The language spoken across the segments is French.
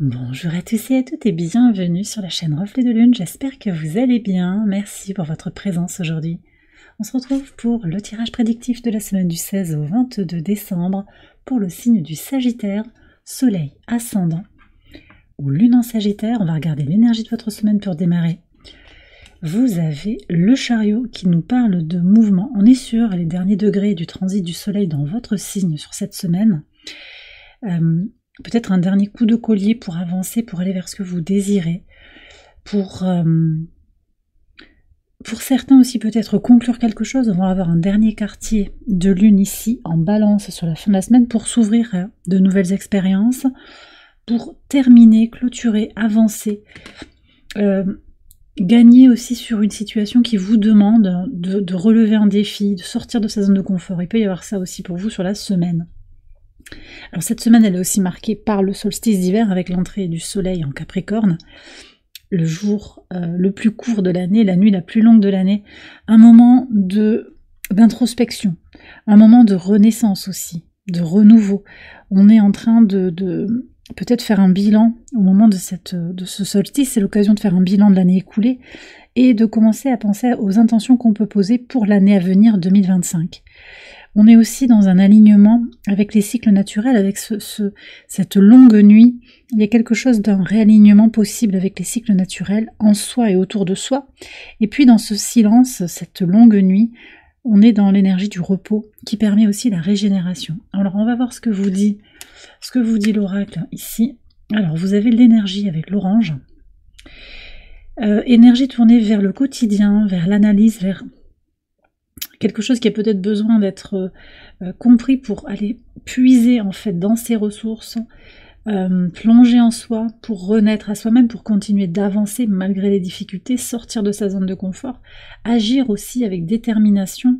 Bonjour à tous et à toutes et bienvenue sur la chaîne Reflet de Lune, j'espère que vous allez bien, merci pour votre présence aujourd'hui. On se retrouve pour le tirage prédictif de la semaine du 16 au 22 décembre pour le signe du Sagittaire, Soleil ascendant ou Lune en Sagittaire. On va regarder l'énergie de votre semaine pour démarrer. Vous avez le chariot qui nous parle de mouvement. On est sur les derniers degrés du transit du soleil dans votre signe sur cette semaine. Peut-être un dernier coup de collier pour avancer, pour aller vers ce que vous désirez. Pour certains aussi peut-être conclure quelque chose. On va avoir un dernier quartier de lune ici en balance sur la fin de la semaine pour s'ouvrir à de nouvelles expériences, pour terminer, clôturer, avancer. Gagner aussi sur une situation qui vous demande de relever un défi, de sortir de sa zone de confort. Il peut y avoir ça aussi pour vous sur la semaine. Alors cette semaine, elle est aussi marquée par le solstice d'hiver avec l'entrée du soleil en Capricorne, le jour le plus court de l'année, la nuit la plus longue de l'année, un moment d'introspection, un moment de renaissance aussi, de renouveau. On est en train de peut-être faire un bilan au moment de ce solstice, c'est l'occasion de faire un bilan de l'année écoulée et de commencer à penser aux intentions qu'on peut poser pour l'année à venir 2025. On est aussi dans un alignement avec les cycles naturels, avec cette longue nuit. Il y a quelque chose d'un réalignement possible avec les cycles naturels en soi et autour de soi. Et puis dans ce silence, cette longue nuit, on est dans l'énergie du repos qui permet aussi la régénération. Alors on va voir ce que vous dit l'oracle ici. Alors vous avez l'énergie avec l'orange. Énergie tournée vers le quotidien, vers l'analyse, vers quelque chose qui a peut-être besoin d'être compris pour aller puiser en fait dans ses ressources, plonger en soi pour renaître à soi-même, pour continuer d'avancer malgré les difficultés, sortir de sa zone de confort, agir aussi avec détermination,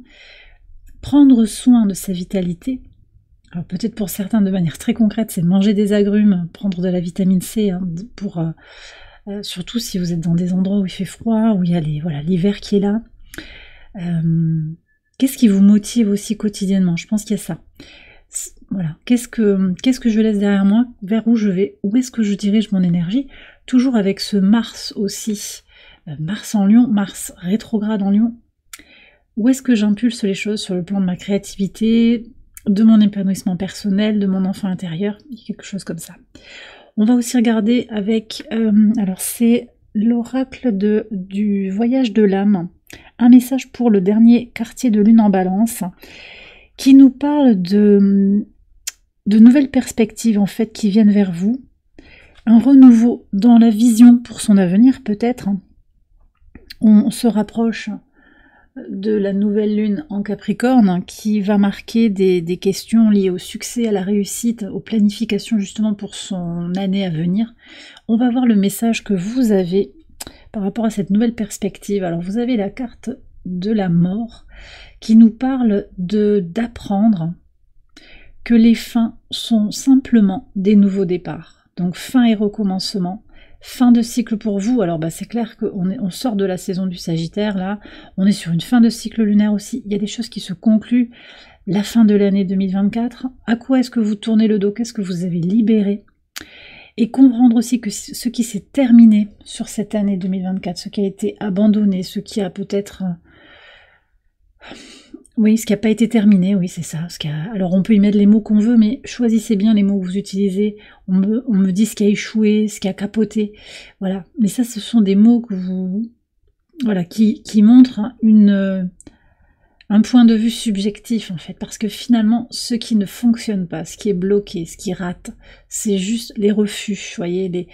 prendre soin de sa vitalité. Alors peut-être pour certains de manière très concrète, c'est manger des agrumes, prendre de la vitamine C pour surtout si vous êtes dans des endroits où il fait froid, où il y a l'hiver qui est là. Qu'est-ce qui vous motive aussi quotidiennement? Je pense qu'il y a ça. Voilà. Qu'est-ce que je laisse derrière moi? Vers où je vais? Où est-ce que je dirige mon énergie? Toujours avec ce Mars aussi. Mars en Lion, Mars rétrograde en Lion. Où est-ce que j'impulse les choses sur le plan de ma créativité, de mon épanouissement personnel, de mon enfant intérieur? Quelque chose comme ça. On va aussi regarder avec... alors c'est l'oracle du voyage de l'âme. Un message pour le dernier quartier de lune en balance qui nous parle de nouvelles perspectives en fait qui viennent vers vous, un renouveau dans la vision pour son avenir peut-être. On se rapproche de la nouvelle lune en Capricorne qui va marquer des questions liées au succès, à la réussite, aux planifications justement pour son année à venir. On va voir le message que vous avez par rapport à cette nouvelle perspective. Alors vous avez la carte de la mort qui nous parle d'apprendre que les fins sont simplement des nouveaux départs. Donc fin et recommencement, fin de cycle pour vous. Alors c'est clair qu'on sort de la saison du Sagittaire là, on est sur une fin de cycle lunaire aussi. Il y a des choses qui se concluent, la fin de l'année 2024. À quoi est-ce que vous tournez le dos? Qu'est-ce que vous avez libéré? Et comprendre aussi que ce qui s'est terminé sur cette année 2024, ce qui a été abandonné, ce qui a peut-être... Oui, ce qui n'a pas été terminé, oui, c'est ça. Alors on peut y mettre les mots qu'on veut, mais choisissez bien les mots que vous utilisez. On me dit ce qui a échoué, ce qui a capoté. Voilà, mais ça, ce sont des mots que vous... Voilà, qui montrent un point de vue subjectif en fait, parce que finalement ce qui ne fonctionne pas, ce qui est bloqué, ce qui rate, c'est juste les refus, vous voyez,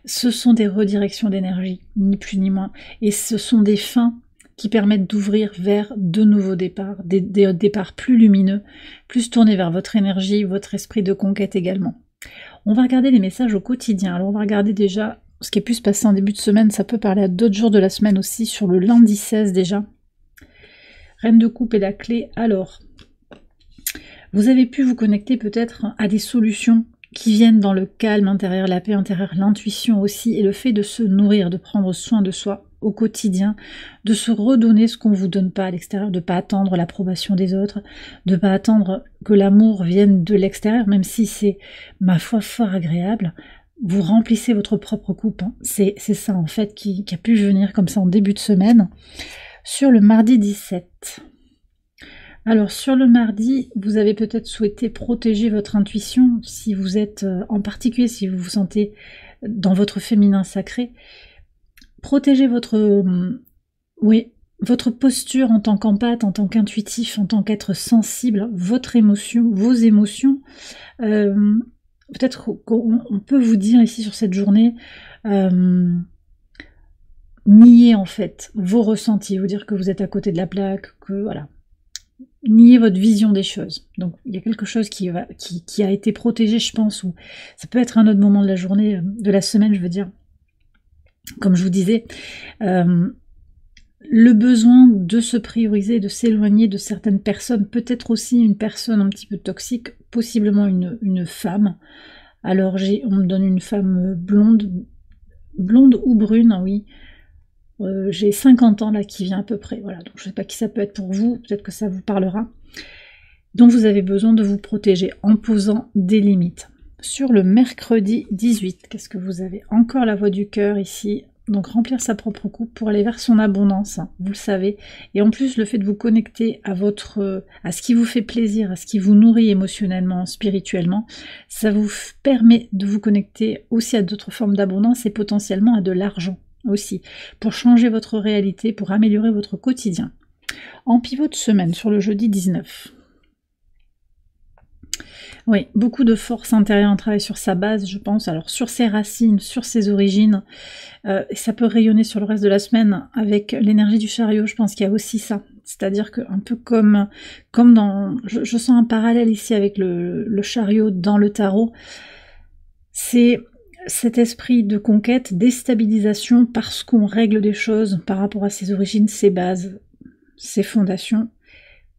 ce sont des redirections d'énergie, ni plus ni moins, et ce sont des fins qui permettent d'ouvrir vers de nouveaux départs, des départs plus lumineux, plus tournés vers votre énergie, votre esprit de conquête également. On va regarder les messages au quotidien. Alors on va regarder déjà ce qui a pu se passer en début de semaine, ça peut parler à d'autres jours de la semaine aussi, sur le lundi 16 déjà. Reine de coupe et la clé. Alors, vous avez pu vous connecter peut-être à des solutions qui viennent dans le calme intérieur, la paix intérieure, l'intuition aussi, et le fait de se nourrir, de prendre soin de soi au quotidien, de se redonner ce qu'on ne vous donne pas à l'extérieur, de ne pas attendre l'approbation des autres, de ne pas attendre que l'amour vienne de l'extérieur, même si c'est, ma foi, fort agréable. vous remplissez votre propre coupe. Hein. C'est ça en fait qui a pu venir comme ça en début de semaine. Sur le mardi 17. Alors sur le mardi, vous avez peut-être souhaité protéger votre intuition, si vous êtes en particulier, si vous vous sentez dans votre féminin sacré. Protégez votre posture en tant qu'empathe, en tant qu'intuitif, en tant qu'être sensible, votre émotion, vos émotions. Peut-être qu'on peut vous dire ici sur cette journée, nier en fait vos ressentis, vous dire que vous êtes à côté de la plaque, que voilà. Nier votre vision des choses. Donc il y a quelque chose qui a été protégé, je pense, ou ça peut être un autre moment de la journée, de la semaine, je veux dire. Comme je vous disais, le besoin de se prioriser, de s'éloigner de certaines personnes, peut-être aussi une personne un petit peu toxique, possiblement une femme. Alors on me donne une femme blonde ou brune, oui. J'ai 50 ans là qui vient à peu près, voilà, donc je ne sais pas qui ça peut être pour vous, peut-être que ça vous parlera. Donc vous avez besoin de vous protéger en posant des limites. Sur le mercredi 18, qu'est-ce que vous avez? Encore la voix du cœur ici, donc remplir sa propre coupe pour aller vers son abondance, hein, vous le savez. Et en plus le fait de vous connecter à ce qui vous fait plaisir, à ce qui vous nourrit émotionnellement, spirituellement, ça vous permet de vous connecter aussi à d'autres formes d'abondance et potentiellement à de l'argent aussi, pour changer votre réalité, pour améliorer votre quotidien. En pivot de semaine, sur le jeudi 19. Oui, beaucoup de force intérieure, un travail sur sa base, je pense, alors sur ses racines, sur ses origines, et ça peut rayonner sur le reste de la semaine avec l'énergie du chariot, je pense qu'il y a aussi ça. C'est-à-dire que un peu comme dans... Je sens un parallèle ici avec le chariot dans le tarot, c'est cet esprit de conquête, déstabilisation, parce qu'on règle des choses par rapport à ses origines, ses bases, ses fondations,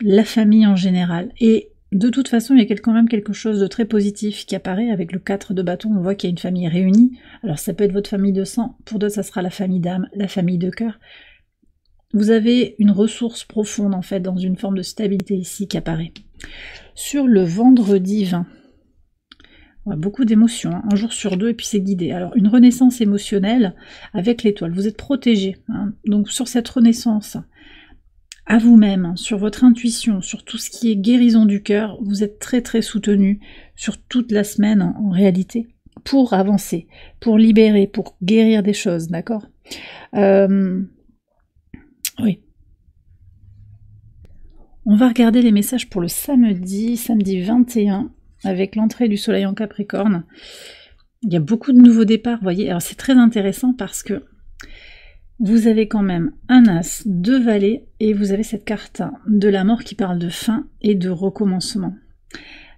la famille en général. Et de toute façon, il y a quand même quelque chose de très positif qui apparaît avec le 4 de bâton. On voit qu'il y a une famille réunie. Alors ça peut être votre famille de sang, pour d'autres ça sera la famille d'âme, la famille de cœur. Vous avez une ressource profonde en fait, dans une forme de stabilité ici qui apparaît. Sur le vendredi 20, beaucoup d'émotions, hein, un jour sur deux, et puis c'est guidé. Alors, une renaissance émotionnelle avec l'étoile. Vous êtes protégé. Hein, donc, sur cette renaissance à vous-même, hein, sur votre intuition, sur tout ce qui est guérison du cœur, vous êtes très très soutenu sur toute la semaine, hein, en réalité, pour avancer, pour libérer, pour guérir des choses, d'accord? Oui. On va regarder les messages pour le samedi 21. Avec l'entrée du soleil en Capricorne, il y a beaucoup de nouveaux départs, vous voyez. Alors c'est très intéressant parce que vous avez quand même un as, 2 valets, et vous avez cette carte de la mort qui parle de fin et de recommencement.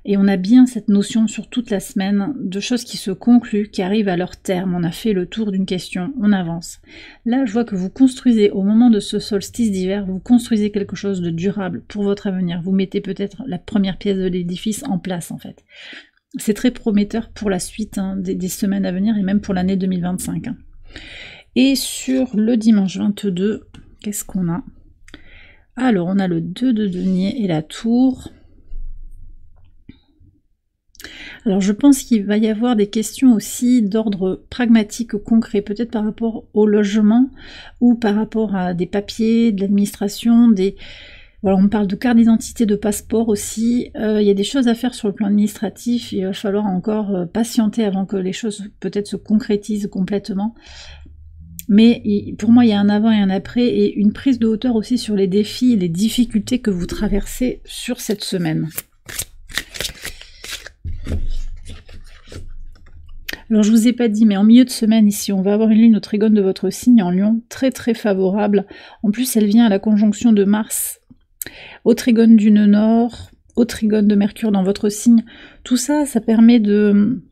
Et on a bien cette notion sur toute la semaine de choses qui se concluent, qui arrivent à leur terme. On a fait le tour d'une question, on avance. Là, je vois que vous construisez, au moment de ce solstice d'hiver, vous construisez quelque chose de durable pour votre avenir. Vous mettez peut-être la première pièce de l'édifice en place, en fait. C'est très prometteur pour la suite, hein, des semaines à venir et même pour l'année 2025. Hein. Et sur le dimanche 22, qu'est-ce qu'on a? Alors, on a le 2 de denier et la tour. Alors je pense qu'il va y avoir des questions aussi d'ordre pragmatique, concret, peut-être par rapport au logement ou par rapport à des papiers, de l'administration, voilà, on parle de carte d'identité, de passeport aussi. Il y a des choses à faire sur le plan administratif, il va falloir encore patienter avant que les choses peut-être se concrétisent complètement. Mais pour moi, il y a un avant et un après, et une prise de hauteur aussi sur les défis et les difficultés que vous traversez sur cette semaine. Alors je vous ai pas dit, mais en milieu de semaine ici, on va avoir une lune au trigone de votre signe en Lion, très très favorable. En plus, elle vient à la conjonction de Mars au trigone du nœud nord, au trigone de Mercure dans votre signe. Tout ça, ça permet de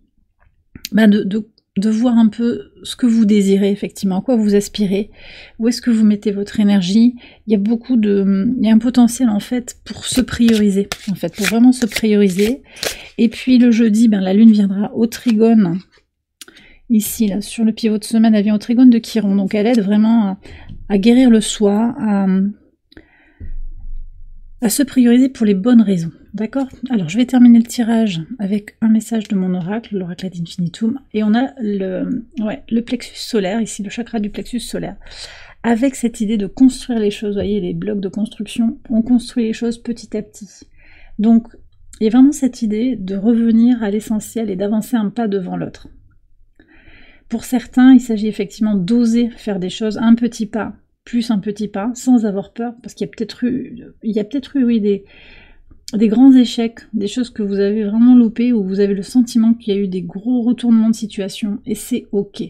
voir un peu ce que vous désirez effectivement, à quoi vous aspirez, où est-ce que vous mettez votre énergie. Il y a un potentiel en fait pour se prioriser, en fait, pour vraiment se prioriser. Et puis le jeudi, la lune viendra au trigone. Ici, là, sur le pivot de semaine, elle vient au trigone de Chiron. Donc elle aide vraiment à guérir le soi, à se prioriser pour les bonnes raisons. d'accord? Alors, je vais terminer le tirage avec un message de mon oracle, l'oracle ad infinitum, et on a le plexus solaire, ici le chakra du plexus solaire, avec cette idée de construire les choses, vous voyez, les blocs de construction, on construit les choses petit à petit. Donc, il y a vraiment cette idée de revenir à l'essentiel et d'avancer un pas devant l'autre. Pour certains, il s'agit effectivement d'oser faire des choses, un petit pas, plus un petit pas, sans avoir peur, parce qu'il y a peut-être eu, oui, des grands échecs, des choses que vous avez vraiment loupées, où vous avez le sentiment qu'il y a eu des gros retournements de situation, et c'est ok.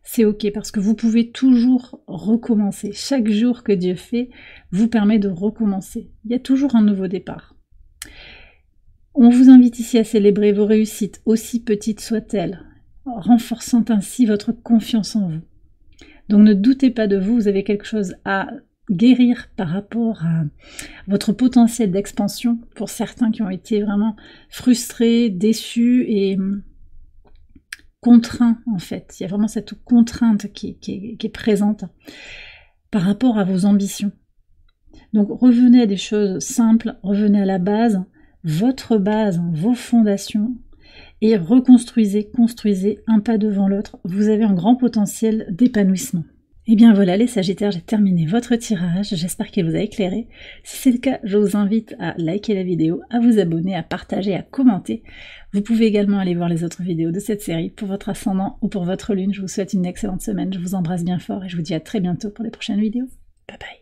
C'est ok, parce que vous pouvez toujours recommencer. Chaque jour que Dieu fait vous permet de recommencer. Il y a toujours un nouveau départ. On vous invite ici à célébrer vos réussites, aussi petites soient-elles, renforçant ainsi votre confiance en vous. Donc ne doutez pas de vous, vous avez quelque chose à guérir par rapport à votre potentiel d'expansion, pour certains qui ont été vraiment frustrés, déçus et contraints en fait. Il y a vraiment cette contrainte qui est présente par rapport à vos ambitions. Donc revenez à des choses simples, revenez à la base, votre base, vos fondations, et reconstruisez, construisez un pas devant l'autre. Vous avez un grand potentiel d'épanouissement. Et bien voilà les Sagittaires, j'ai terminé votre tirage, j'espère qu'il vous a éclairé. Si c'est le cas, je vous invite à liker la vidéo, à vous abonner, à partager, à commenter. Vous pouvez également aller voir les autres vidéos de cette série pour votre ascendant ou pour votre lune. Je vous souhaite une excellente semaine, je vous embrasse bien fort et je vous dis à très bientôt pour les prochaines vidéos. Bye bye.